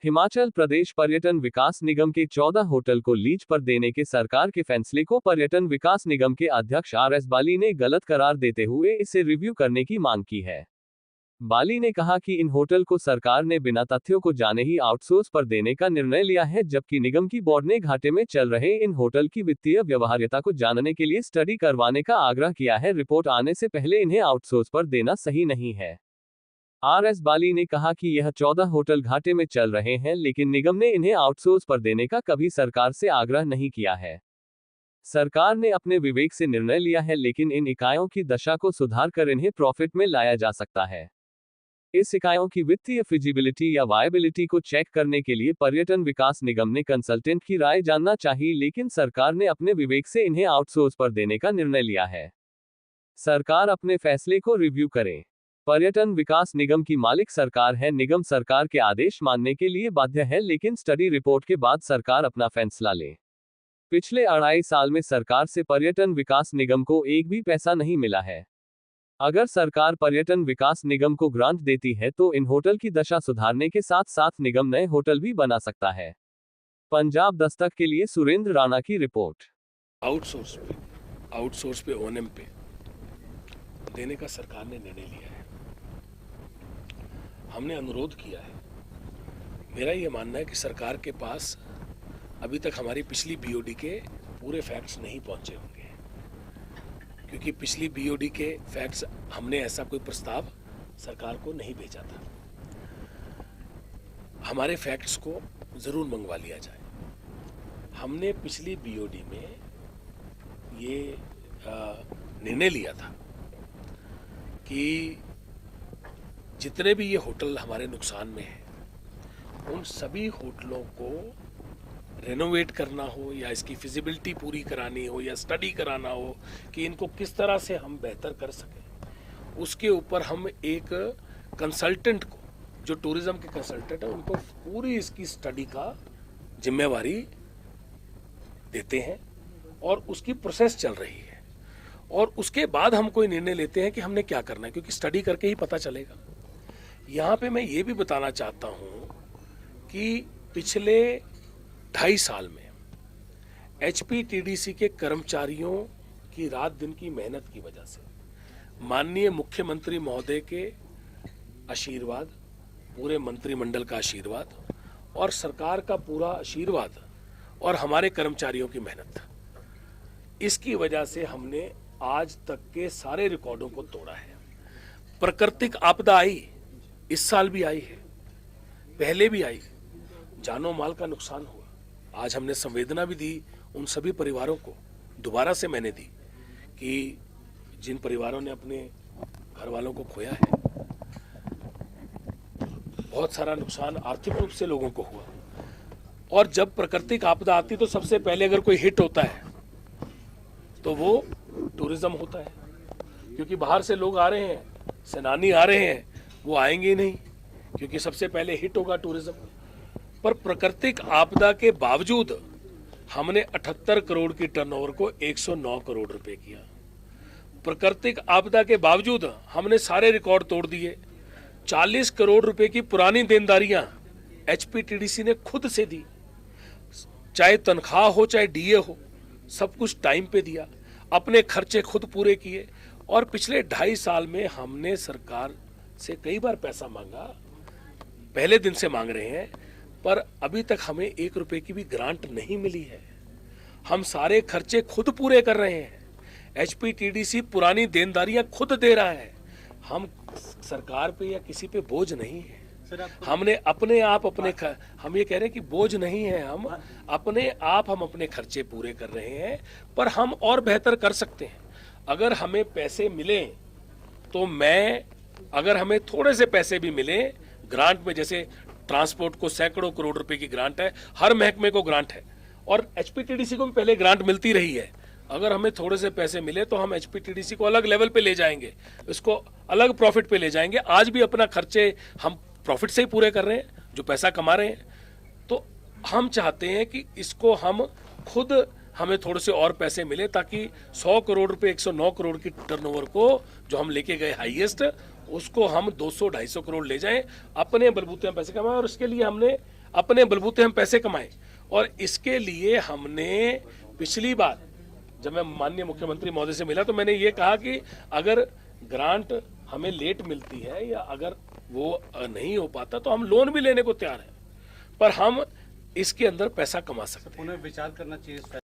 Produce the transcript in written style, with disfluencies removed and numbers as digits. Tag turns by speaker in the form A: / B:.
A: हिमाचल प्रदेश पर्यटन विकास निगम के 14 होटल को लीज पर देने के सरकार के फैसले को पर्यटन विकास निगम के अध्यक्ष RS बाली ने गलत करार देते हुए इसे रिव्यू करने की मांग की है। बाली ने कहा कि इन होटल को सरकार ने बिना तथ्यों को जाने ही आउटसोर्स पर देने का निर्णय लिया है, जबकि निगम की बोर्ड ने घाटे में चल रहे इन होटल की वित्तीय व्यवहार्यता को जानने के लिए स्टडी करवाने का आग्रह किया है। रिपोर्ट आने से पहले इन्हें आउटसोर्स पर देना सही नहीं है। RS बाली ने कहा कि यह 14 होटल घाटे में चल रहे हैं, लेकिन निगम ने इन्हें आउटसोर्स पर देने का कभी सरकार से आग्रह नहीं किया है। सरकार ने अपने विवेक से निर्णय लिया है, लेकिन इन इकाइयों की दशा को सुधार कर इन्हें प्रॉफिट में लाया जा सकता है। इस इकाइयों की वित्तीय फिजिबिलिटी या वायबिलिटी को चेक करने के लिए पर्यटन विकास निगम ने कंसल्टेंट की राय जानना चाहिए, लेकिन सरकार ने अपने विवेक से इन्हें आउटसोर्स पर देने का निर्णय लिया है। सरकार अपने फैसले को रिव्यू करे। पर्यटन विकास निगम की मालिक सरकार है। निगम सरकार के आदेश मानने के लिए बाध्य है, लेकिन स्टडी रिपोर्ट के बाद सरकार अपना फैसला ले। पिछले 2.5 साल में सरकार से पर्यटन विकास निगम को एक भी पैसा नहीं मिला है। अगर सरकार पर्यटन विकास निगम को ग्रांट देती है तो इन होटल की दशा सुधारने के साथ साथ निगम नए होटल भी बना सकता है। पंजाब दस्तक के लिए सुरेंद्र राणा की रिपोर्ट।
B: आउटसोर्स पे ओएनएम पे देने का सरकार ने निर्णय लिया है। हमने अनुरोध किया है। मेरा ये मानना है कि सरकार के पास अभी तक हमारी पिछली बीओडी के पूरे फैक्ट्स नहीं पहुंचे होंगे, क्योंकि पिछली बीओडी के फैक्ट्स हमने ऐसा कोई प्रस्ताव सरकार को नहीं भेजा था। हमारे फैक्ट्स को जरूर मंगवा लिया जाए। हमने पिछली बीओडी में ये निर्णय लिया था कि जितने भी ये होटल हमारे नुकसान में हैं, उन सभी होटलों को रेनोवेट करना हो या इसकी फिजिबिलिटी पूरी करानी हो या स्टडी कराना हो कि इनको किस तरह से हम बेहतर कर सकें, उसके ऊपर हम एक कंसल्टेंट को, जो टूरिज्म के कंसल्टेंट हैं, उनको पूरी इसकी स्टडी का जिम्मेवारी देते हैं और उसकी प्रोसेस चल रही है। और उसके बाद हम कोई निर्णय लेते हैं कि हमने क्या करना है, क्योंकि स्टडी करके ही पता चलेगा। यहाँ पे मैं ये भी बताना चाहता हूँ कि पिछले 2.5 साल में HPTDC के कर्मचारियों की रात दिन की मेहनत की वजह से, माननीय मुख्यमंत्री महोदय के आशीर्वाद, पूरे मंत्रिमंडल का आशीर्वाद और सरकार का पूरा आशीर्वाद और हमारे कर्मचारियों की मेहनत, इसकी वजह से हमने आज तक के सारे रिकॉर्डों को तोड़ा है। प्राकृतिक आपदा आई, इस साल भी आई है, पहले भी आई, जानो माल का नुकसान हुआ। आज हमने संवेदना भी दी उन सभी परिवारों को, दोबारा से मैंने दी, कि जिन परिवारों ने अपने घर वालों को खोया है। बहुत सारा नुकसान आर्थिक रूप से लोगों को हुआ। और जब प्राकृतिक आपदा आती तो सबसे पहले अगर कोई हिट होता है तो वो टूरिज्म होता है, क्योंकि बाहर से लोग आ रहे हैं, सेनानी आ रहे हैं, वो आएंगे ही नहीं, क्योंकि सबसे पहले हिट होगा टूरिज्म। पर प्राकृतिक आपदा के बावजूद हमने 78 करोड़ की टर्नओवर को 109 करोड़ रुपए किया। प्राकृतिक आपदा के बावजूद हमने सारे रिकॉर्ड तोड़ दिए। 40 करोड़ रुपए की पुरानी देनदारियां HPTDC ने खुद से दी, चाहे तनख्वाह हो चाहे DA हो, सब कुछ टाइम पे दिया, अपने खर्चे खुद पूरे किए। और पिछले 2.5 साल में हमने सरकार से कई बार पैसा मांगा, पहले दिन से मांग रहे हैं, पर अभी तक हमें 1 रुपए की भी ग्रांट नहीं मिली है। हम सारे खर्चे खुद पूरे कर रहे हैं। HPTDC पुरानी देनदारियां खुद दे रहा है। हम सरकार पे या किसी पे बोझ नहीं है। हमने अपने आप हम ये कह रहे हैं कि बोझ नहीं है, हम अपने खर्चे पूरे कर रहे हैं, पर हम और बेहतर कर सकते हैं। अगर हमें पैसे मिले तो अगर हमें थोड़े से पैसे भी मिले ग्रांट में, जैसे ट्रांसपोर्ट को सैकड़ों करोड़ रुपए की ग्रांट है, हर महकमे को ग्रांट है और HPTDC को भी पहले ग्रांट मिलती रही है। अगर हमें थोड़े से पैसे मिले तो हम HPTDC को अलग लेवल पे ले जाएंगे, इसको अलग प्रॉफिट पे ले जाएंगे। आज भी अपना खर्चे हम प्रॉफिट से ही पूरे कर रहे हैं, जो पैसा कमा रहे हैं। तो हम चाहते हैं कि इसको हम खुद, हमें थोड़े से और पैसे मिले ताकि 100 करोड़ रुपए 109 करोड़ की टर्नओवर को जो हम लेके गए हाईएस्ट, उसको हम 200-250 करोड़ ले जाएं, अपने बलबूते में पैसे कमाएं। और उसके लिए हमने अपने बलबूते हम पैसे कमाएं। और इसके लिए हमने पिछली बार जब मैं माननीय मुख्यमंत्री महोदय से मिला तो मैंने ये कहा कि अगर ग्रांट हमें लेट मिलती है या अगर वो नहीं हो पाता तो हम लोन भी लेने को तैयार हैं, पर हम इसके अंदर पैसा कमा सकते हैं।
C: उन्हें विचार करना चाहिए।